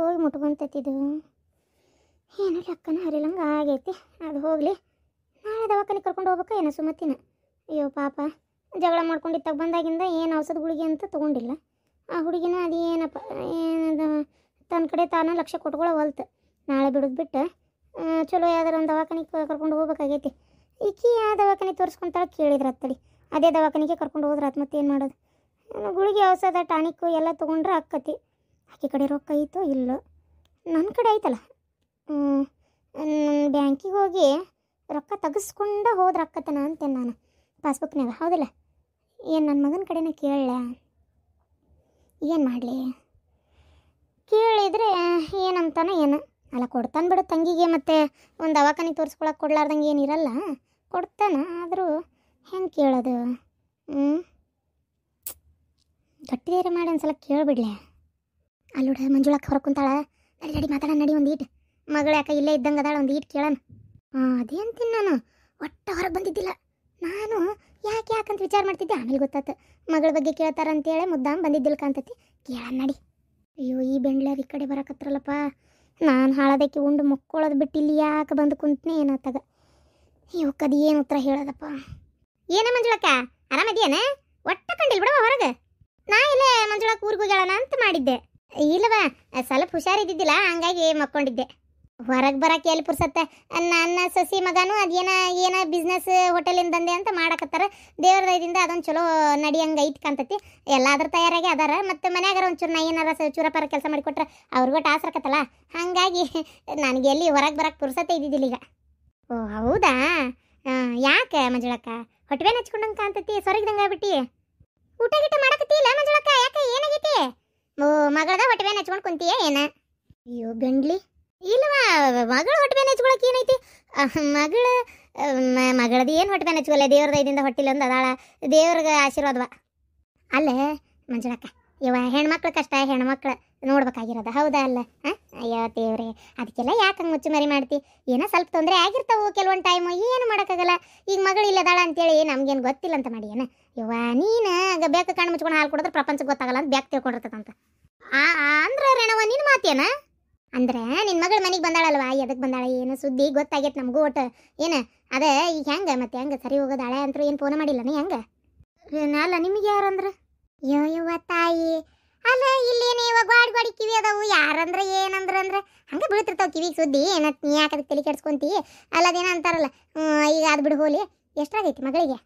ಹೋಗಿ ಮುಟ್ಕೊಂತತ್ತಿದ್ದು ಏನು ಲೆಕ್ಕನ ಹರಿಲಂಗೆ ಆಗೈತಿ. ಅದು ಹೋಗಲಿ, ನಾಳೆ ದವಾಖಾನೆ ಕರ್ಕೊಂಡು ಹೋಗ್ಬೇಕಾ ಏನೋ ಸುಮತಿನ. ಅಯ್ಯೋ ಪಾಪ, ಜಗಳ ಮಾಡ್ಕೊಂಡಿದ್ದಾಗ ಬಂದಾಗಿಂದ ಏನು ಔಷಧ ಗುಳಿಗೆ ಅಂತ ತೊಗೊಂಡಿಲ್ಲ. ಆ ಹುಡುಗಿನ ಅದೇನಪ್ಪ ಏನದ ತನ್ನ ಕಡೆ ತಾನು ಲಕ್ಷ ಕೊಟ್ಕೊಳ್ಳೋ ನಾಳೆ ಬಿಡೋದು ಬಿಟ್ಟು ಚಲೋ ಯಾವ್ದಾರು ಒಂದು ದವಾಖಾನಿಗೆ ಕರ್ಕೊಂಡು ಹೋಗ್ಬೇಕಾಗೈತಿ. ಈಕಿ ಆ ದವಾಖಾನೆ ತೋರಿಸ್ಕೊಂತಾಳೆ ಕೇಳಿದ್ರೆ ಅತ್ತಡಿ ಅದೇ ದವಾಖಾನಿಗೆ ಕರ್ಕೊಂಡು ಹೋದ್ರೆ ಆತು ಮತ್ತೇನು ಮಾಡೋದು. ಗುಳಿಗೆ ಔಷಧ ಟಾನಿಕ್ಕು ಎಲ್ಲ ತೊಗೊಂಡ್ರೆ ಅಕ್ಕತಿ. ಆಕೆ ಕಡೆ ರೊಕ್ಕ ಐತೋ ಇಲ್ಲೋ, ನನ್ನ ಕಡೆ ಐತಲ್ಲ. ಬ್ಯಾಂಕಿಗೆ ಹೋಗಿ ರೊಕ್ಕ ತೆಗೆಸ್ಕೊಂಡು ಹೋದ್ರೆ ಅಕ್ಕತನ ಅಂತೇನೆ ನಾನು ಪಾಸ್ಬುಕ್ನಾಗ. ಹೌದಲ್ಲ, ಏನು ನನ್ನ ಮಗನ ಕಡೆನೇ ಕೇಳಲ್ಲ, ಏನು ಮಾಡಲಿ? ಕೇಳಿದರೆ ಏನಂತಾನೆ ಏನು ಅಲ್ಲ, ಕೊಡ್ತಾನೆ ಬಿಡು ತಂಗಿಗೆ. ಮತ್ತು ಒಂದು ದವಾಖಾನೆ ತೋರಿಸ್ಕೊಳಕ್ಕೆ ಕೊಡ್ಲಾರ್ದಂಗೆ ಏನಿರಲ್ಲ, ಕೊಡ್ತಾನೆ. ಆದರೂ ಹೆಂಗೆ ಕೇಳೋದು? ಗಟ್ಟಿದೇರೆ ಮಾಡಿ ಒಂದು ಸಲ ಕೇಳಿಬಿಡ್ಲೆ. ಅಲ್ಲೋಡ ಮಂಜುಳಕ್ಕೆ ಹೊರ ಕುಂತಾಳ, ನಡಿ ನಡಿ ಮಾತಾಡ ನಡಿ. ಒಂದು ಈಟ್ ಮಗಳು ಯಾಕೆ ಇಲ್ಲೇ ಇದ್ದಂಗೆ ಅದಾಳ, ಒಂದು ಈಟ್ ಕೇಳೋಣ. ಅದೇ ಅಂತೀನಿ ನಾನು, ಒಟ್ಟು ಹೊರಗೆ ಬಂದಿದ್ದಿಲ್ಲ ನಾನು. ಯಾಕಂತ ವಿಚಾರ ಮಾಡ್ತಿದ್ದೆ, ಆಮೇಲೆ ಗೊತ್ತಾಯ್ತು ಮಗಳ ಬಗ್ಗೆ ಕೇಳ್ತಾರಂತೇಳಿ ಮುದ್ದಾಮ್ ಬಂದಿದ್ದಿಲ್ಲ ಕಾಂತತಿ. ಕೇಳೋಣ ನಡಿ. ಅಯ್ಯೋ ಈ ಬೆಂಡ್ಲಾರ ಈ ಕಡೆ ಬರಕತ್ರಲ್ಲಪ್ಪ, ನಾನು ಹಾಳೋದಕ್ಕೆ ಉಂಡು ಮುಕ್ಕೊಳ್ಳೋದು ಬಿಟ್ಟು ಇಲ್ಲಿ ಯಾಕೆ ಬಂದು ಕುಂತನೇ ಏನಾತಾಗ. ಇವಕ್ಕದು ಏನು ಉತ್ತರ ಹೇಳೋದಪ್ಪ. ಏನ ಮಂಜುಳಕ್ಕ, ಆರಾಮದಿಯೇನ? ಒಟ್ಟ ಕಂಡಿಲ್ಲ ಬಿಡವ ಹೊರಗೆ. ನಾ ಇಲ್ಲೇ ಮಂಜುಳಕ್ಕೆ ಊರಿಗೆ ಹೋಗ್ಯಾಳನ ಅಂತ ಮಾಡಿದ್ದೆ. ಇಲ್ಲವಾ, ಸ್ವಲ್ಪ ಹುಷಾರಿದ್ದಿದ್ದಿಲ್ಲ, ಹಂಗಾಗಿ ಮಕ್ಕೊಂಡಿದ್ದೆ. ಹೊರಗೆ ಬರಕ್ಕೆ ಎಲ್ಲಿ ಪುರ್ಸತ್ತೆ. ನನ್ನ ಸೊಸಿ ಮಗನೂ ಏನ ಬಿಸ್ನೆಸ್ ಹೋಟೆಲಿಂದ ದಂಧೆ ಅಂತ ಮಾಡಕತ್ತಾರ. ದೇವ್ರ ದಯದಿಂದ ಅದೊಂದು ಚಲೋ ನಡಿಯಂಗೆ ಐತ್ ಕಾಂತತಿ. ಎಲ್ಲಾದ್ರೂ ತಯಾರಾಗಿ ಅದಾರ. ಮತ್ತು ಮನ್ಯಾಗಾರ ಒಂಚೂರು ನಾ ಏನಾರ ಚೂರಪಾರ ಕೆಲಸ ಮಾಡಿಕೊಟ್ರೆ ಅವ್ರಿಗೂ ಟಾಸ್ರಕತ್ತಲ್ಲ. ಹಾಗಾಗಿ ನನಗೆ ಎಲ್ಲಿ ಹೊರಗೆ ಬರಕ್ಕೆ ಪುರ್ಸತ್ತೆ ಇದ್ದಿದ್ದಿಲ್ಲ ಈಗ. ಓ ಹೌದಾ? ಯಾಕೆ ಮಂಜುಳಕ್ಕ ಹೊಟ್ಟೆ ಹಚ್ಕೊಂಡಂಗೆ ಕಾಂತತಿ, ಸೊರಗಿದಂಗೆ ಆಗ್ಬಿಟ್ಟು? ಊಟ ಗೀಟ ಮಾಡಕತ್ತಿಲ್ಲ ಮಂಜುಳಕ್ಕ? ಯಾಕೆ ಏನಾಗೈತಿ? ಓ ಮಗಳದ ಹೊಟ್ಟೆ ಹಚ್ಕೊಂಡು ಕುಂತೀಯ ಏನ? ಅಯ್ಯೋ ಗಂಡ್ಲಿ, ಇಲ್ಲವಾ ಮಗಳು ಹೊಟ್ಟೆ ಹಚ್ಕೊಳಕ್ಕೆ ಏನೈತಿ? ಮಗಳದ್ದು ಏನು ಹೊಟ್ಟೆ ಹಚ್ಕೊಲ್ಲ, ದೇವ್ರ ದಯದಿಂದ ಹೊಟ್ಟಿಲ್ಲ ಒಂದು ಅದಾಳ, ದೇವ್ರಿಗೆ ಆಶೀರ್ವಾದವ. ಅಲ್ಲೇ ಮಂಜುಳಕ್ಕ, ಇವ ಹೆಣ್ಮಕ್ಳು ಕಷ್ಟ ಹೆಣ್ಮಕ್ಳು ನೋಡ್ಬೇಕಾಗಿರೋದು, ಹೌದಾ ಅಲ್ಲ? ಅಯ್ಯೋ ದೇವ್ರೆ, ಅದಕ್ಕೆಲ್ಲ ಯಾಕೆ ಹಂಗೆ ಮುಚ್ಚು ಮರಿ ಮಾಡ್ತಿ? ಏನೋ ಸ್ವಲ್ಪ ತೊಂದರೆ ಆಗಿರ್ತಾವು ಕೆಲವೊಂದು ಟೈಮು, ಏನು ಮಾಡೋಕ್ಕಾಗಲ್ಲ. ಈಗ ಮಗಳು ಇಲ್ಲದಾಳ ಅಂತೇಳಿ ನಮ್ಗೇನು ಗೊತ್ತಿಲ್ಲ ಅಂತ ಮಾಡಿ ಏನ? ಇವ ನೀನು ಬೇಕು ಕಣ್ಣು ಮುಚ್ಕೊಂಡು ಹಾಲು ಕೊಡಿದ್ರೆ ಪ್ರಪಂಚಕ್ಕೆ ಗೊತ್ತಾಗಲ್ಲ ಅಂತ ಬ್ಯಾಕ್ ತಿಳ್ಕೊಂಡಿರ್ತದಂತ. ಅಂದ್ರೆ ರೇಣವ ನಿನ್ನ ಮಾತೇನ? ಅಂದ್ರೆ ನಿನ್ನ ಮಗಳು ಮನೆಗೆ ಬಂದಾಳಲ್ವಾ, ಎದಕ್ಕೆ ಬಂದಾಳ ಏನು ಸುದ್ದಿ ಗೊತ್ತಾಗೈತೆ ನಮಗೂ ಒಟ್ಟು. ಏನು ಅದೇ ಈಗ ಹೆಂಗೆ ಮತ್ತೆ ಹೆಂಗೆ ಸರಿ ಹೋಗೋದಾಳೆ ಅಂತೂ ಏನು ಫೋನ್ ಮಾಡಿಲ್ಲ ನೀ ಹೆಂಗೆ? ಅಲ್ಲ ನಿಮಗೆ ಯಾರಂದ್ರೆ? ಯವ್ವ ತಾಯಿ, ಅಲ್ಲ ಇಲ್ಲೇನು ಇವಾಗ ಗಾಡಿ ಕಿವಿ ಅದಾವು, ಯಾರಂದ್ರೆ ಏನಂದ್ರೆ ಹಂಗೆ ಬೀಳ್ತಿರ್ತಾವ ಕಿವಿಗೆ ಸುದ್ದಿ. ಏನತ್ ನೀ ಯಾಕೆ ತಲೆ ಕೆಡ್ಸ್ಕೊಂತಿ? ಅಲ್ಲದೇನ ಅಂತಾರಲ್ಲ. ಈಗ ಅದು ಬಿಡು ಹೋಲಿ. ಎಷ್ಟಾಗೈತಿ ಮಗಳಿಗೆ?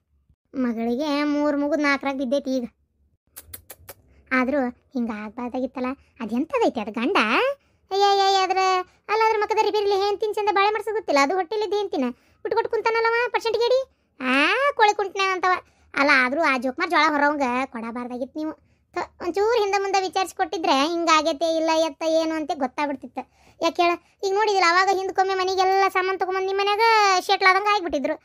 ಮಗಳಿಗೆ 3 ಮುಗಿದು 4ರಾಗ ಬಿದ್ದೈತಿ ಈಗ. ಆದರೂ ಹಿಂಗೆ ಆಗ್ಬಾರ್ದಾಗಿತ್ತಲ್ಲ. ಅದೆಂಥದೈತಿ ಅದು ಗಂಡ? ಅಯ್ಯ ಅದ್ರ ಮಕ್ಕದ ರಿಪೇರಿಲಿ ಹೆಂತಿನ ಚಂದ ಬಾಳೆ ಮಾಡ್ಸೋ ಗೊತ್ತಿಲ್ಲ, ಅದು ಹೊಟ್ಟೆಲಿದ್ದು ಹೆಂತಿನ ಬಿಟ್ಕೊಟ್ಟು ಕುಂತಾನಲ್ಲವ ಪರ್ಸೆಂಟ್ ಗೇಡಿ. ಕೋಳಿ ಕುಂಟ್ನ ಅಂತವ ಅಲ್ಲ. ಆದರೂ ಆ ಜೋಕ್ಮಾರ್ ಜೋಳ ಹೊರವಂಗೆ ಕೊಡಬಾರ್ದಾಗಿತ್ತು ನೀವು. ಒಂಚೂರು ಹಿಂದೆ ಮುಂದೆ ವಿಚಾರಿಸ್ಕೊಟ್ಟಿದ್ರೆ ಹಿಂಗಾಗೈತೆ ಇಲ್ಲ ಎತ್ತ ಏನು ಅಂತ ಗೊತ್ತಾಗ್ಬಿಡ್ತಿತ್ತು. ಯಾಕೆ ಹೇಳ, ಈಗ ನೋಡಿದಿಲ್ಲ ಅವಾಗ ಹಿಂದ್ಕೊಮ್ಮೆ ಮನೆಗೆಲ್ಲ ಸಾಮಾನು ತೊಗೊಂಬಂದು ನಿಮ್ಮ ಮನ್ಯಾಗ ಶೆಟ್ಲಾದಂಗೆ ಆಗಿಬಿಟ್ಟಿದ್ರು.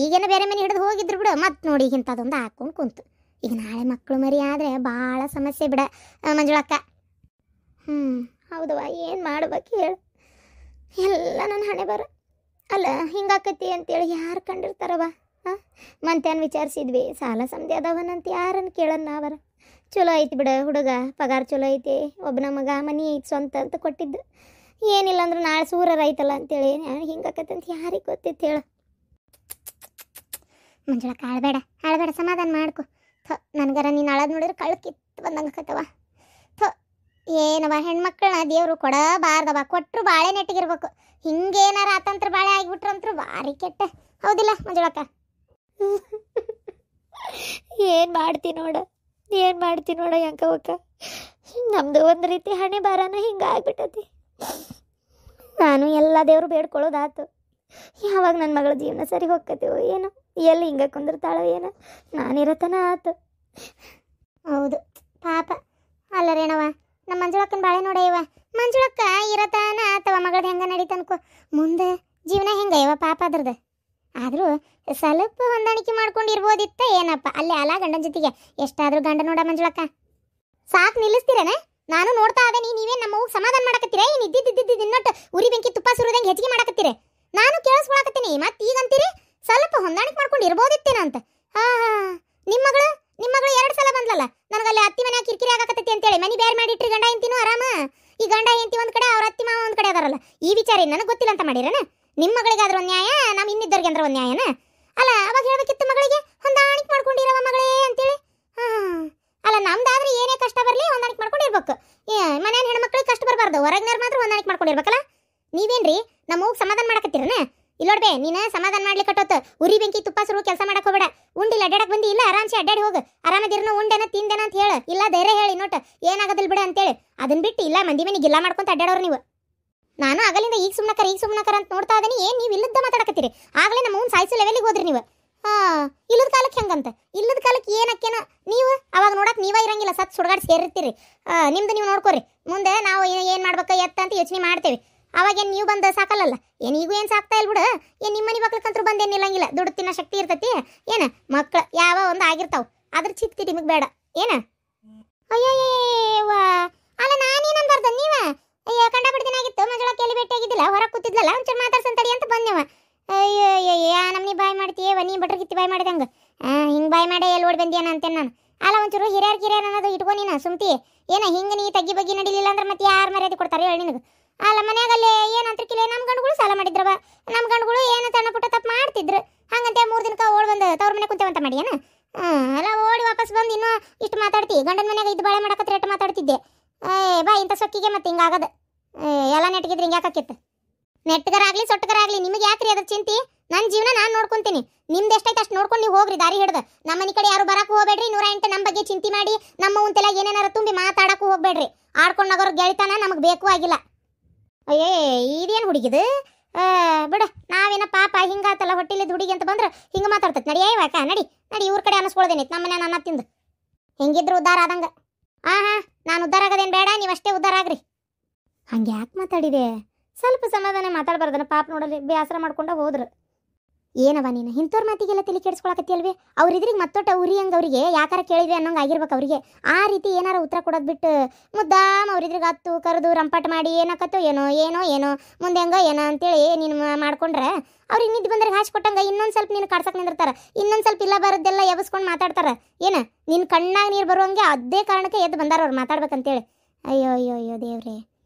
ಈಗೇನು ಬೇರೆ ಮನೆ ಹಿಡಿದು ಹೋಗಿದ್ರು ಬಿಡು. ಮತ್ತೆ ನೋಡಿ ಇಂಥದ್ದೊಂದು ಹಾಕ್ಕೊಂಡು ಕುಂತು. ಈಗ ನಾಳೆ ಮಕ್ಕಳು ಮರಿ ಆದರೆ ಭಾಳ ಸಮಸ್ಯೆ ಬಿಡ ಮಂಜುಳಕ್ಕ. ಹೌದವ, ಏನು ಮಾಡ್ಬೇಕು ಹೇಳು? ಎಲ್ಲ ನನ್ನ ಹಣೆ ಬರ. ಅಲ್ಲ ಹಿಂಗಾಕತಿ ಅಂತೇಳಿ ಯಾರು ಕಂಡಿರ್ತಾರವ? ಮಂತ್ಯಾನು ವಿಚಾರಿಸಿದ್ವಿ, ಸಾಲ ಸಮಧಿ ಅದಾವನಂತ ಯಾರನ್ನು ಕೇಳೋಣ ನಾವರ. ಚಲೋ ಐತಿ ಬಿಡ ಹುಡುಗ, ಪಗಾರ ಚಲೋ ಐತಿ, ಒಬ್ಬನ ಮಗ ಮನೆ ಐತಿ ಸ್ವಂತ ಅಂತ ಕೊಟ್ಟಿದ್ದು. ಏನಿಲ್ಲ ಅಂದ್ರೆ ನಾಳೆ ಸೂರರ ಐತಲ್ಲ ಅಂತೇಳಿ ಹಿಂಗಾಕತಿ ಅಂತ ಯಾರಿಗೆ ಗೊತ್ತಿತ್ತು ಹೇಳು? ಮಂಜುಳಕ್ಕ ಅಳಬೇಡ ಸಮಾಧಾನ ಮಾಡ್ಕೊ. ನನಗರ ನೀನು ಅಳದ್ ನೋಡಿದ್ರೆ ಕಳ್ಳು ಕಿತ್ತು ಬಂದಂಗೆ ಆಕತ್ತವ. ಏನವ ಹೆಣ್ಮಕ್ಳನ್ನ ದೇವರು ಕೊಡಬಾರ್ದವ, ಕೊಟ್ಟರು ಬಾಳೆ ನೆಟ್ಟಿಗಿರ್ಬೇಕು. ಹಿಂಗೇನಾರ ಅತಂತ್ರ ಬಾಳೆ ಆಗಿಬಿಟ್ರಂತರೂ ಭಾರಿ ಕೆಟ್ಟ, ಹೌದಿಲ್ಲ ಮಂಜುಳಕ್ಕ? ಏನು ಮಾಡ್ತಿ ನೋಡ ಯಂಕವಕ್ಕ. ನಮ್ಮದು ಒಂದು ರೀತಿ ಹಣೆ ಬಾರನ ಹಿಂಗೆ ಆಗ್ಬಿಟ್ಟತಿ. ನಾನು ಎಲ್ಲ ದೇವರು ಬೇಡ್ಕೊಳ್ಳೋದಾತು. ಯಾವಾಗ ನನ್ನ ಮಗಳ ಜೀವನ ಸರಿ ಹೋಗ್ಕತೀವೋ ಏನೋ, ಎಲ್ಲಿ ಹಿಂಗೆ ಕುಂದಿರ್ತಾಳೋ ಏನೋ, ನಾನಿರತನ ಆತು. ಹೌದು ಪಾಪ. ಅಲ್ಲ ರೇಣವ, ನಮ್ಮ ಮಂಜುಳಕ್ಕನ ಬಾಳೆ ನೋಡಯ್ಯವ. ಮಂಜುಳಕ್ಕ ಇರತಾನ ಆತವ, ಮಗಳದ್ದು ಹೆಂಗೆ ನಡೀತನ್ಕೋ. ಮುಂದೆ ಜೀವನ ಹೆಂಗಯ್ಯವ ಪಾಪ ಅದ್ರದ್ದು. ಆದರೂ ಸ್ವಲ್ಪ ಹೊಂದಾಣಿಕೆ ಮಾಡ್ಕೊಂಡಿರ್ಬೋದಿತ್ತ ಏನಪ್ಪ. ಅಲ್ಲೇ ಅಲ್ಲ ಗಂಡನ ಜೊತೆಗೆ ಎಷ್ಟಾದರೂ ಗಂಡ ನೋಡ ಮಂಜುಳಕ್ಕ. ಸಾಕು ನಿಲ್ಲಿಸ್ತೀರೇನೆ? ನಾನು ನೋಡ್ತಾ ಅದೇ ನೀವೇ ನಮ್ಮ ಹೋಗಿ ಸಮಾಧಾನ ಮಾಡಕತ್ತೀರ? ಏನು ಇದ್ದಿದ್ದು ನಿನ್ನೊಟ್ಟು ಉರಿ ಬೆಂಕಿ ತುಪ್ಪ ಸುರಿದಂಗೆ ಹೆಚ್ಚಿಗೆ ಮಾಡಕತ್ತೀರಿ. ನಾನು ಕೇಳಿಸ್ಕೊಳಕತ್ತೀನಿ, ಮತ್ತೆ ಈಗ ಅಂತೀರಿ ಸ್ವಲ್ಪ ಹೊಂದಾಣಿಕೆ ಮಾಡ್ಕೊಂಡು ಇರ್ಬೋದಿತ್ತೇನ ಅಂತ. ನಿಮ್ಮ ಮಗಳು 2 ಸಲ ಬಂದ್ಲಲ್ಲ ನನಗಲ್ಲಿ ಅತ್ತಿ ಮನೆ ಕಿರಿಕಿರಿ ಆಗಕತ್ತೈತಿ ಅಂತೇಳಿ ಮನೆ ಬೇರೆ ಮಾಡಿಟ್ರಿ ಗಂಡ ಇಂತಿನೂ ಆರಾಮ. ಈ ಗಂಡ ಹೆಂಡತಿ ಒಂದ್ ಕಡೆ ಅವ್ರ ಅತ್ತಿ ಮಾವ ಒಂದ್ ಕಡೆ ಅದಾರಲ್ಲ, ಈ ವಿಚಾರ ನನಗೆ ಗೊತ್ತಿಲ್ಲ ಅಂತ ಮಾಡಿರೇನ? ನಿಮ್ಮ ಮಗಳಿಗೆ ಆದ್ರ ಒಂದ್ ನ್ಯಾಯ, ನಮ್ಮ ಇನ್ನಿದ್ದರಿಗೆ ಅಂದ್ರೆ ಒಂದ್ ನ್ಯಾಯನ? ಅಲ್ಲ ಅವಾಗ ಹೇಳ್ಬೇಕಿತ್ತು ಮಗಳಿಗೆ ಹೊಂದಾಣಿಕೆ ಮಾಡ್ಕೊಂಡಿರವ ಮಗಳೇ ಅಂತೇಳಿ. ಅಲ್ಲ ನಮ್ದಾದ್ರೆ ಏನೇ ಕಷ್ಟ ಬರಲಿ ಹೊಂದಾಣಿಕೆ ಮಾಡ್ಕೊಂಡಿರ್ಬೇಕು. ಮನೇನ ಹೆಣ್ಮಕ್ಳಿಗೆ ಕಷ್ಟ ಬರಬಾರ್ದು, ಹೊರಗಿನವ್ರು ಮಾತ್ರ ಹೊಂದಾಣಿಕೆ ಮಾಡ್ಕೊಂಡಿರ್ಬೇಕಲ್ಲ. ನೀವೇನ್ರಿ ನಮ್ಮ ಹೋಗಿ ಸಮಾಧಾನ ಮಾಡಕತ್ತೀರನ? ಇಲ್ಲೋಡ್ಬೇ ನೀನು ಸಮಾಧಾನ ಮಾಡ್ಲಿಕ್ಕೆ ಉರಿ ಬೆಂಕಿ ತುಪ್ಪ ಸುರು ಕೆಲಸ ಮಾಡಕ್ ಹೋಗ್ಬೇಡ. ಉಂಡಿಲ್ಲ ಅಡ್ಡಾಡಕ್ ಬಂದಿ ಇಲ್ಲ, ಆರಾಮ್ಸೆ ಅಡ್ಡಾಡಿ ಹೋಗು. ಆರಾಮದಿರ್ನ ಉಂಡೆನ ತಿಂದೇನ ಅಂತ ಹೇಳು, ಇಲ್ಲ ಧೈರ್ಯ ಹೇಳಿ ನೋಟ ಏನಾಗೋದಿಲ್ಲ ಬಿಡ ಅಂತೇಳಿ. ಅದನ್ನ ಬಿಟ್ಟು ಇಲ್ಲ ಮಂದಿ ಮನೆ ಗಿಲ್ಲ ಮಾಡ್ಕೊಂತ ಅಡ್ಡಾಡೋರು ನೀವು. ನಾನು ಆಗಲಿಂದ ಈಗ ಸುಮ್ನಕರ ಅಂತ ನೋಡ್ತಾ ಇದೀನಿ. ಏನ್ ನೀವು ಇಲ್ಲದ ಮಾತಾಡಕತ್ತೀರಿ? ಆಗ್ಲೇ ನಮ್ಮ ಅವ್ನು ಸಾಯಿಸೋ ಲೆವೆಲಿಗೆ ಹೋದ್ರಿ ನೀವು. ಇಲ್ಲದ ಕಾಲಕ್ಕೆ ಹೆಂಗಂತ? ಇಲ್ಲದ ಕಾಲಕ್ಕೆ ಏನಕ್ಕೇನ ನೀವು ಅವಾಗ ನೋಡಕ್ ನೀವ ಇರಂಗಿಲ್ಲ, ಸತ್ ಸುಡ್ಗಾಡ್ ಸೇರಿರ್ತೀರಿ. ನಿಮ್ದು ನೀವು ನೋಡ್ಕೋರಿ. ಮುಂದೆ ನಾವು ಏನ್ ಮಾಡ್ಬೇಕು ಎತ್ತ ಅಂತ ಯೋಚನೆ ಮಾಡ್ತೇವೆ. ಅವಾಗೇನು ನೀವು ಬಂದು ಸಾಕಲ್ಲಲ್ಲ. ಏನು ಈಗೂ ಏನು ಸಾಕ್ತಾ ಇಲ್ಲ ಬಿಡು. ಏನು ನಿಮ್ಮ ಮನೆ ಮಕ್ಳಕ್ಕಂತೂ ಬಂದೇನು ನಿಲ್ಲಂಗಿಲ್ಲ. ದುಡ್ಡು ತಿನ್ನೋ ಶಕ್ತಿ ಇರ್ತೈತಿ. ಏನ ಮಕ್ಳು ಯಾವ ಒಂದು ಆಗಿರ್ತಾವ, ಅದ್ರ ಚಿತ್ತಿ ನಿಮಗೆ ಬೇಡ ಏನ? ಅಯ್ಯಯ್ಯವ್ವ, ಅಲ್ಲ ನಾನೇನಂಬಾರ್ದ ನೀವ? ಅಯ್ಯೋ ಕಂಡಪಡ್ದಿನ ಆಗಿತ್ತು, ಮಗಳ ಕೇಳಿ ಭೇಟಿಯಾಗಿದ್ದಿಲ್ಲ, ಹೊರಗೆ ಕೂತಿದ್ಲಲ್ಲ, ಒಂಚೂರು ಮಾತಾಡ್ಸಂತಡಿ ಅಂತ ಬಂದೆವ. ಅಯ್ಯಯ್ಯ ನಮ್ನಿ ಬಾಯ್ ಮಾಡ್ತೀಯವ, ನೀ ಬಟ್ರಗಿತ್ತಿ ಬಾಯ್ ಮಾಡಿದಂಗೆ. ಹಿಂಗೆ ಬಾಯ್ ಮಾಡೇ ಎಲ್ಲಿ ಓಡಿ ಬಂದಿಯನ ಅಂತೇನೆ ನಾನು. ಅಲ್ಲ ಒಂಚೂರು ಹಿರಿಯರ್ ಅನ್ನೋದು ಇಟ್ಕೊ ನೀನು ಸುಮ್ತಿ. ಏನ ಹಿಂಗೆ ನೀ ತಗ್ಗಿ ಬಗ್ಗೆ ನಡಿಲಿಲ್ಲ ಅಂದ್ರೆ ಮತ್ತೆ ಯಾರು ಮರ್ಯಾದೆ ಕೊಡ್ತಾರೆ ಹೇಳಿ ನಿನಗೆ? ಅಲ್ಲ ಮನ್ಯಾಗಲ್ಲಿ ಏನಂತರ್ಕಿಲ್ಲ, ನಮ್ಮ ಗಂಡುಗಳು ಸಾಲ ಮಾಡಿದ್ರವ. ನಮ್ಮ ಗಂಡುಗಳು ಏನು ಸಣ್ಣ ಪುಟ್ಟ ತಪ್ಪು ಮಾಡ್ತಿದ್ರು. ಹಂಗಂತೆ 3 ದಿನಕ್ಕೆ ಓಡ್ ಬಂದು ತವ್ರ ಮನೆ ಕುಂತೇವಂತ ಮಾಡಿ ಏನ? ಅಲ್ಲ ಓಡಿ ವಾಪಸ್ ಬಂದು ಇನ್ನೂ ಇಷ್ಟು ಮಾತಾಡ್ತಿ. ಗಂಡನ ಮನ್ಯಾಗ ಇದ್ದು ಬಾಳೆ ಮಾಡಕತ್ರ ಎಟ್ಟು ಮಾತಾಡ್ತಿದ್ದೆ. ಬಾ ಇಂಥ ಸೊಕ್ಕಿಗೆ ಮತ್ತೆ ಹಿಂಗಾಗದ. ಎಲ್ಲ ನೆಟ್ಗಿದ್ರೆ ಹಿಂಗೆ ಯಾಕಾಕಿತ್ತು? ನೆಟ್ಗರಾಗ್ಲಿ ಸೊಟ್ಟಗರಾಗ್ಲಿ ನಿಮಗೆ ಯಾಕ್ರಿ ಅದ್ರ ಚಿಂತಿ? ನನ್ನ ಜೀವನ ನಾನು ನೋಡ್ಕೊಂತೀನಿ. ನಿಮ್ದು ಎಷ್ಟೈತೆ ಅಷ್ಟು ನೋಡ್ಕೊಂಡು ನೀವು ಹೋಗ್ರಿ ದಾರಿ ಹಿಡ್ದು. ನಮ್ಮ ಮನೆ ಕಡೆ ಯಾರು ಬರಕ್ಕೂ ಹೋಗ್ಬೇಡ್ರಿ. 108 ನಮ್ಮ ಬಗ್ಗೆ ಚಿಂತೆ ಮಾಡಿ ನಮ್ಮ ಉಂತೆಲ್ಲ ಏನೇನಾರ ತುಂಬಿ ಮಾತಾಡಕ್ಕೂ ಹೋಗ್ಬೇಡ್ರಿ. ಆಡ್ಕೊಂಡು ನಗೋರು ಗೆಳಿತಾನ ನಮಗೆ ಬೇಕು ಆಗಿಲ್ಲ. ಅಯ್ಯೇ ಇದೇನು ಹುಡುಗಿದು? ಬಿಡ, ನಾವೇನ ಪಾಪ ಹಿಂಗಾತಲ್ಲ ಹೊಟ್ಟಿಲಿದ್ದು ಹುಡುಗಿ ಅಂತ ಬಂದ್ರೆ ಹಿಂಗೆ ಮಾತಾಡ್ತೈತೆ. ನಡಿ ಯಾಕ ನಡಿ ನಡಿ, ಇವ್ರ ಕಡೆ ಅನಿಸ್ಕೊಳ್ದೇನಿತ್ತು ನಮ್ಮ ಮನೆ ನನ್ನ ತಿಂದು. ಹೆಂಗಿದ್ರು ಉದ್ಧಾರ ಆದಂಗ. ನಾನು ಉದ್ಧಾರ ಆಗೋದೇನು ಬೇಡ, ನೀವಷ್ಟೇ ಉದ್ಧಾರ ಆಗ್ರಿ. ಹಂಗೆ ಯಾಕೆ ಮಾತಾಡಿದೆ? ಸ್ವಲ್ಪ ಸಮಾಧಾನ ಮಾತಾಡ್ಬಾರ್ದನ? ಪಾಪ ನೋಡಲಿ ಬೇಸರ ಮಾಡ್ಕೊಂಡ ಹೋದ್ರು. ಏನವ ನೀನು ಇಂಥವ್ರ ಮಾತಿಗೆಲ್ಲ ತಲೆ ಕೆಡಿಸ್ಕೊಳಕತ್ತಿ? ಅವ್ರಿದ್ರಿಗೆ ಮತ್ತೊಟ್ಟ ಉರಿ ಹಂಗೆ ಅವ್ರಿಗೆ ಯಾಕಾರ ಕೇಳಿದ್ವಿ ಅನ್ನೋಂಗೆ ಆಗಿರ್ಬೇಕು ಅವ್ರಿಗೆ. ಆ ರೀತಿ ಏನಾರ ಉತ್ತರ ಕೊಡೋದು ಬಿಟ್ಟು ಮುದ್ದಾಮ ಅವ್ರಿದ್ರಿಗೆ ಹತ್ತು ಕರೆದು ರಂಪಾಟ ಮಾಡಿ ಏನಕತ್ತೋ ಏನೋ ಏನೋ ಏನೋ ಮುಂದೆ ಹಂಗ ಏನೋ ಅಂತೇಳಿ ನೀನು ಮಾಡ್ಕೊಂಡ್ರೆ ಅವ್ರಿಗೆ ನಿದ್ದೆ ಬಂದ್ರೆ ಹಾಸಿ ಕೊಟ್ಟಂಗೆ ಇನ್ನೊಂದು ಸ್ವಲ್ಪ ನೀನು ಕಾಡ್ಸಕ್ಕೆ ನಿಂದಿರ್ತಾರೆ. ಇನ್ನೊಂದು ಸ್ವಲ್ಪ ಇಲ್ಲ ಬರೋದೆಲ್ಲ ಎಬ್ಸ್ಕೊಂಡು ಮಾತಾಡ್ತಾರೆ. ಏನು ನಿನ್ನ ಕಣ್ಣಾಗ ನೀರು ಬರುವಂಗೆ ಅದೇ ಕಾರಣಕ್ಕೆ ಎದ್ದು ಬಂದಾರ ಅವ್ರು ಮಾತಾಡ್ಬೇಕಂತೇಳಿ. ಅಯ್ಯೋ ಅಯ್ಯೋ ಅಯ್ಯೋ ದೇವ್ರೆ,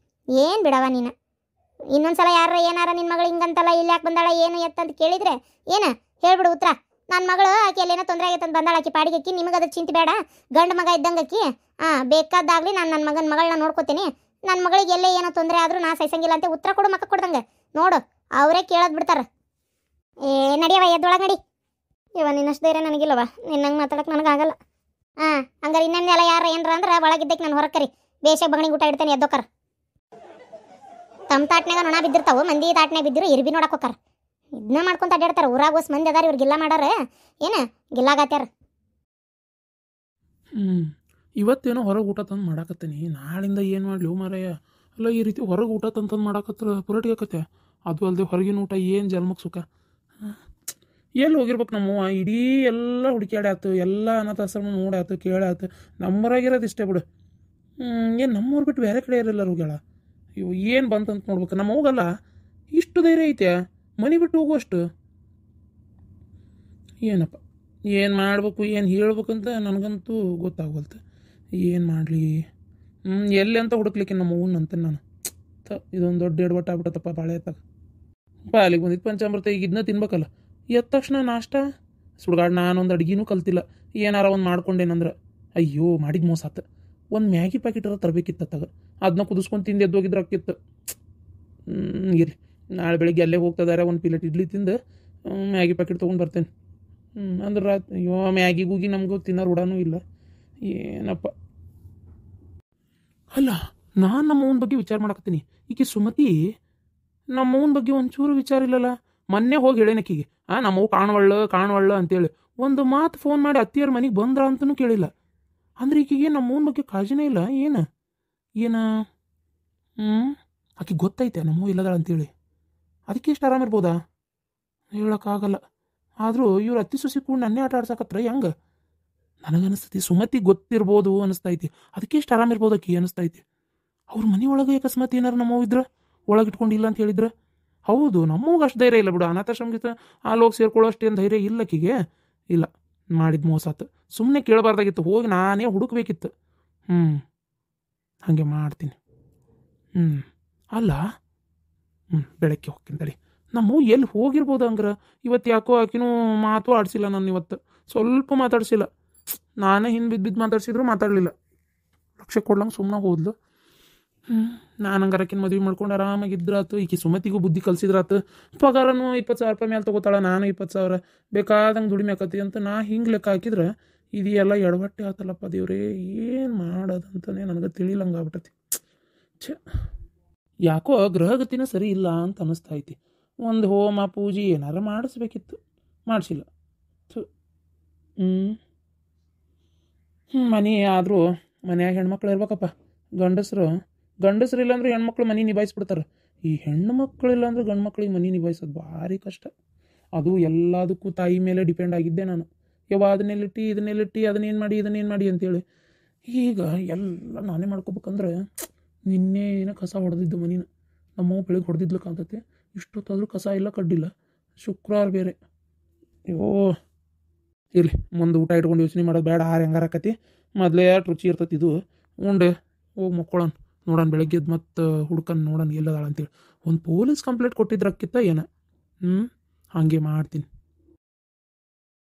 ಏನು ಬಿಡವ ನೀನು. ಇನ್ನೊಂದ್ಸಲ ಯಾರ ಏನಾರ ನಿನ್ನ ಮಗಳು ಹಿಂಗಂತಲ್ಲ, ಇಲ್ಲಿ ಯಾಕೆ ಬಂದಾಳ ಏನು ಎತ್ತಂತ ಕೇಳಿದ್ರೆ ಏನು ಹೇಳ್ಬಿಡು ಉತ್ತರ. ನನ್ನ ಮಗಳು ಆಕೆ ಅಲ್ಲೇನೋ ತೊಂದರೆ ಆಗೈತೆ ಅಂತ ಬಂದಾಳ, ಆಕಿ ಪಾಡಿಗೆ ಅಕ್ಕಿ, ನಿಮಗೆ ಅದ್ರ ಚಿಂತೆ ಬೇಡ. ಗಂಡು ಮಗ ಇದ್ದಂಗೆ ಅಕ್ಕಿ. ಬೇಕಾದಾಗಲಿ ನಾನು ನನ್ನ ಮಗಳನ್ನ ನೋಡ್ಕೋತೀನಿ. ನನ್ನ ಮಗಳಿಗೆ ಎಲ್ಲೇ ಏನೋ ತೊಂದರೆ ಆದರೂ ನಾ ಸಹಿಸಂಗಿಲ್ಲ ಅಂತ ಉತ್ತರ ಕೊಡು. ಮಕ್ಕ ಕೊಡ್ದಂಗೆ ನೋಡು, ಅವರೇ ಕೇಳೋದು ಬಿಡ್ತಾರೆ. ನಡಿಯವ ಎದ್ದೊಳಗೆ ನಡಿ. ಇವ ನಿನ್ನಷ್ಟು ಧೈರ್ಯ ನನಗಿಲ್ಲವ, ನಿನ್ನಂಗೆ ಮಾತಾಡಕ್ಕೆ ನನಗಾಗಲ್ಲ. ಹಂಗಾರೆ ಇನ್ನೊಂದೆಲ್ಲ ಯಾರು ಏನರ ಅಂದ್ರೆ ಒಳಗಿದ್ದಕ್ಕೆ ನಾನು ಹೊರಗೆ ಕರಿ. ಬೇಷಾಗಿ ಬಗಣಿಗೆ ಊಟ ಇಡ್ತೇನೆ ಎದ್ದೋಕರ. ತಮ್ಮ ತಾಟ್ನಾಗ ನೊಣ ಬಿದ್ದಿರ್ತಾವೆ, ಮಂದಿ ತಾಟ್ನಾಗ ಬಿದ್ದಿರು ಇರ್ಬಿ ನೋಡಕ್ಕೆ ಹೋಕಾರ. ಇದನ್ನ ಮಾಡ್ಕೊಂತ ಅಡ್ಡಾಡ್ತಾರೆ. ಊರಾಗ ಹೊಸ ಮಂದಿ ಅದಾರ, ಇವ್ರು ಗಿಲ್ಲ ಮಾಡಾರ. ಏನು ಗಿಲ್ಲಾಗಾತ್ಯಾರ. ಇವತ್ತೇನೋ ಹೊರಗೆ ಊಟ ತಂದು ಮಾಡಾಕತ್ತೀನಿ. ನಾಳಿಂದ ಏನು ಮಾಡಲಿ ಮಾರಾಯ? ಅಲ್ಲ ಈ ರೀತಿ ಹೊರಗೆ ಊಟ ತಂದು ಮಾಡಾಕತ್ರ ಪುರಟಿಗಾಕತ್ತೆ. ಅದು ಅಲ್ಲದೆ ಹೊರಗಿನ ಊಟ ಏನು ಜನ್ಮಕ್ಕೆ ಸುಖ. ಎಲ್ಲಿ ಹೋಗಿರ್ಬೇಕು ನಮ್ಮವ್ವ? ಇಡೀ ಎಲ್ಲ ಹುಡುಕ್ಯಾಡಿ ಆಯ್ತು, ಎಲ್ಲ ಅನಾಥಾಶ್ರಮ ನೋಡಾಯ್ತು ಕೇಳಾಯ್ತು. ನಮ್ಮೂರಾಗಿರೋದು ಇಷ್ಟೇ ಬಿಡು. ಏನು ನಮ್ಮೂರು ಬಿಟ್ಟು ಬೇರೆ ಕಡೆ ಇರಲಿಲ್ಲ ಹೋಗ್ಯಾಳ. ಇವು ಏನು ಬಂತಂತ ನೋಡ್ಬೇಕು. ನಮ್ಮ ಹೋಗಲ್ಲ ಇಷ್ಟು ಧೈರ್ಯ ಐತೆ ಮನೆ ಬಿಟ್ಟು ಹೋಗುವಷ್ಟು. ಏನಪ್ಪ ಏನು ಮಾಡಬೇಕು ಏನು ಹೇಳ್ಬೇಕಂತ ನನಗಂತೂ ಗೊತ್ತಾಗಲ್ತು. ಏನು ಮಾಡಲಿ? ಎಲ್ಲಿ ಅಂತ ಹುಡುಕ್ಲಿಕ್ಕೆ ನಮ್ಮ ಅವ್ವನ ಅಂತ ನಾನು ಇದೊಂದು ದೊಡ್ಡ ಎಡವಟ್ಟು ಆಗ್ಬಿಟ್ಟತ್ತಪ್ಪ. ಬಾಳೆ ಎತ್ತಾಗ ಅಲ್ಲಿಗೆ ಬಂದಿದ್ದು ಪಂಚಾಮೃತ, ಈಗ ಇದನ್ನ ತಿನ್ಬೇಕಲ್ಲ. ಎದ್ದ ತಕ್ಷಣ ನಾಷ್ಟ ಸುಡ್ಗಾಡು. ನಾನೊಂದು ಅಡುಗೆನೂ ಕಲ್ತಿಲ್ಲ. ಏನಾರ ಒಂದು ಮಾಡ್ಕೊಂಡೇನಂದ್ರೆ ಅಯ್ಯೋ ಮಾಡಿದ ಮೋಸ ಆತ. ಒಂದು ಮ್ಯಾಗಿ ಪ್ಯಾಕೆಟ್ ತರಬೇಕಿತ್ತತ್ತಾಗ, ಅದನ್ನ ಕುದಿಸ್ಕೊಂಡು ತಿಂದು ಎದ್ದೋಗಿದ್ರೆ ಅಕ್ಕಿತ್ತು. ಇರಲಿ, ನಾಳೆ ಬೆಳಿಗ್ಗೆ ಅಲ್ಲೇ ಹೋಗ್ತದಾರೆ. ಒಂದು ಪ್ಲೇಟ್ ಇಡ್ಲಿ ತಿಂದು ಮ್ಯಾಗಿ ಪ್ಯಾಕೆಟ್ ತೊಗೊಂಡು ಬರ್ತೇನೆ. ಅಂದ್ರೆ ಅಯ್ಯೋ ಮ್ಯಾಗಿಗೂಗಿ ನಮಗೂ ತಿನ್ನೋ ರೂಢನೂ ಇಲ್ಲ. ಏನಪ್ಪ ಅಲ್ಲ, ನಾನು ನಮ್ಮ ಅವ್ವನ ಬಗ್ಗೆ ವಿಚಾರ ಮಾಡಕತ್ತೀನಿ. ಈಕೆ ಸುಮತಿ ನಮ್ಮ ಅವ್ವನ ಬಗ್ಗೆ ಒಂಚೂರು ವಿಚಾರ ಇಲ್ಲಲ್ಲ. ಮೊನ್ನೆ ಹೋಗಿ ಹೇಳೇನಕ್ಕಿಗೆ ನಮ್ಮವು ಕಾಣವಳ್ಳ ಅಂತೇಳಿ ಒಂದು ಮಾತು ಫೋನ್ ಮಾಡಿ ಅತ್ತಿಯರ ಮನೆಗೆ ಬಂದ್ರ ಅಂತಲೂ ಕೇಳಿಲ್ಲ. ಅಂದ್ರೆ ಈಕೆಗೆ ನಮ್ಮ ಅವ್ವನ ಬಗ್ಗೆ ಕಾಳಜಿನೇ ಇಲ್ಲ. ಏನು ಆಕೆ ಗೊತ್ತೈತೆ ನಮ್ಮವ್ವ ಇಲ್ಲದಾಳ ಅಂತೇಳಿ. ಅದಕ್ಕೆ ಎಷ್ಟು ಆರಾಮಿರ್ಬೋದಾ ಹೇಳೋಕ್ಕಾಗಲ್ಲ. ಆದರೂ ಇವ್ರು ಅತ್ತಿ ಸೊಸಿ ಕೂಡ ನನ್ನೇ ಆಟ ಆಡ್ಸಕತ್ರ ಹೆಂಗೆ ನನಗನ್ನಿಸ್ತೈತಿ. ಸುಮತಿ ಗೊತ್ತಿರ್ಬೋದು ಅನಿಸ್ತೈತಿ. ಅದಕ್ಕೆ ಎಷ್ಟು ಆರಾಮಿರ್ಬೋದು ಆಕಿ ಅನಿಸ್ತೈತಿ. ಅವ್ರ ಮನೆ ಒಳಗೆ ಅಕಸ್ಮಾತ್ ಏನಾರು ನಮ್ಮವ್ವ ಇದ್ರೆ ಒಳಗೆ ಇಟ್ಕೊಂಡಿಲ್ಲ ಅಂತ ಹೇಳಿದ್ರೆ ಹೌದು, ನಮ್ಮವ್ಗೆ ಅಷ್ಟು ಧೈರ್ಯ ಇಲ್ಲ ಬಿಡು. ಅನಾಥಾಶ್ರಮಕ್ಕೆ ಹೋಗಿ ಸೇರ್ಕೊಳ್ಳೋ ಅಷ್ಟೇನು ಧೈರ್ಯ ಇಲ್ಲ ಆಕಿಗೆ. ಇಲ್ಲ, ಮಾಡಿದ ಮೋಸಾತು. ಸುಮ್ಮನೆ ಕೇಳಬಾರ್ದಾಗಿತ್ತು, ಹೋಗಿ ನಾನೇ ಹುಡುಕ್ಬೇಕಿತ್ತು. ಹಾಗೆ ಮಾಡ್ತೀನಿ. ಹ್ಞೂ ಅಲ್ಲ ಬೆಳಗ್ಗೆ ಹೋಗ್ತೀನಿ ತಡಿ. ನಮ್ಮ ಎಲ್ಲಿ ಹೋಗಿರ್ಬೋದು ಹಂಗಾರೆ. ಇವತ್ತು ಯಾಕೋ ಆಕಿನೂ ಮಾತು ಆಡಿಸಿಲ್ಲ ನಾನು, ಇವತ್ತು ಸ್ವಲ್ಪ ಮಾತಾಡ್ಸಿಲ್ಲ. ನಾನೇ ಹಿಂದೆ ಬಿದ್ದು ಮಾತಾಡ್ಸಿದ್ರು ಮಾತಾಡಲಿಲ್ಲ, ಲಕ್ಷ ಕೊಡ್ಲಂಗೆ ಸುಮ್ಮನೆ ಹೋದ್ಲು. ನಾನು ಹಂಗಾರೆ ಆಕಿನ ಮದುವೆ ಮಾಡ್ಕೊಂಡು ಆರಾಮಾಗಿದ್ರಾತು. ಈಕಿ ಸುಮತಿಗೂ ಬುದ್ಧಿ ಕಲಿಸಿದ್ರಾತು. ಪಗಾರನು 20,000 ರೂಪಾಯಿ ಮೇಲೆ ತೊಗೋತಾಳ, ನಾನು 20,000 ಬೇಕಾದಂಗೆ ದುಡಿಮೆ ಆಕತಿ ಅಂತ ನಾ ಹಿಂಗೆ ಲೆಕ್ಕ ಹಾಕಿದ್ರೆ ಇದು ಎಲ್ಲ ಎಡವಟ್ಟೆ ಆತಲ್ಲಪ್ಪ ದೇವ್ರೇ. ಏನು ಮಾಡೋದಂತಲೇ ನನಗೆ ತಿಳಿಲಂಗೆ ಆಗ್ಬಿಟ್ಟತಿ. ಛೇ, ಯಾಕೋ ಗ್ರಹಗತಿನ ಸರಿ ಇಲ್ಲ ಅಂತ ಅನ್ನಿಸ್ತಾ ಐತಿ. ಒಂದು ಹೋಮ ಪೂಜೆ ಏನಾರ ಮಾಡಿಸ್ಬೇಕಿತ್ತು, ಮಾಡಿಸಿಲ್ಲ. ಮನೆ ಆದರೂ ಮನ್ಯಾಗ ಹೆಣ್ಮಕ್ಳು ಇರ್ಬೇಕಪ್ಪ. ಗಂಡಸ್ರು ಇಲ್ಲಾಂದ್ರೆ ಹೆಣ್ಮಕ್ಳು ಮನೆ ನಿಭಾಯಿಸ್ಬಿಡ್ತಾರೆ. ಈ ಹೆಣ್ಣು ಮಕ್ಕಳು ಇಲ್ಲಾಂದ್ರೆ ಗಂಡು ಮಕ್ಳಿಗೆ ಮನೆ ನಿಭಾಯಿಸೋದು ಭಾರಿ ಕಷ್ಟ. ಅದು ಎಲ್ಲದಕ್ಕೂ ತಾಯಿ ಮೇಲೆ ಡಿಪೆಂಡ್ ಆಗಿದ್ದೆ ನಾನು. ಅದನ್ನೆಲ್ಲಿಟ್ಟು ಅದನ್ನೇನು ಮಾಡಿ ಅಂತೇಳಿ ಈಗ ಎಲ್ಲ ನಾನೇ ಮಾಡ್ಕೋಬೇಕಂದ್ರೆ ನಿನ್ನೆ ಏನೋ ಕಸ ಹೊಡೆದಿದ್ದು ಮನಿನ. ನಮ್ಮವ್ವ ಬೆಳಿಗ್ಗೆ ಹೊಡೆದಿದ್ಲು ಕಾಣ್ತೈತೆ. ಇಷ್ಟೊತ್ತಾದರೂ ಕಸ ಇಲ್ಲ, ಕಡ್ಡಿಲ್ಲ. ಶುಕ್ರವಾರ ಬೇರೆ. ಅಯ್ಯೋ ಇರಲಿ, ಮುಂದೆ ಊಟ ಇಟ್ಕೊಂಡು ಯೋಚನೆ ಮಾಡೋದು ಬೇಡ. ಹೆಂಗಾರಕತಿ ಮೊದಲೇ ರುಚಿ ಇರ್ತೈತಿ ಇದು. ಉಂಡೆ ಹೋಗಿ ಮಕ್ಕೊಳ್ಳೋಣ, ನೋಡೋಣ ಬೆಳಗ್ಗೆ ಎದ್ದು ಮತ್ತು ಹುಡ್ಕನ್ ನೋಡೋಣ ಎಲ್ಲದಾಳ ಅಂತೇಳಿ. ಒಂದು ಪೊಲೀಸ್ ಕಂಪ್ಲೇಂಟ್ ಕೊಟ್ಟಿದ್ರಕ್ಕಿತ್ತ ಏನ. ಹಾಗೆ ಮಾಡ್ತೀನಿ.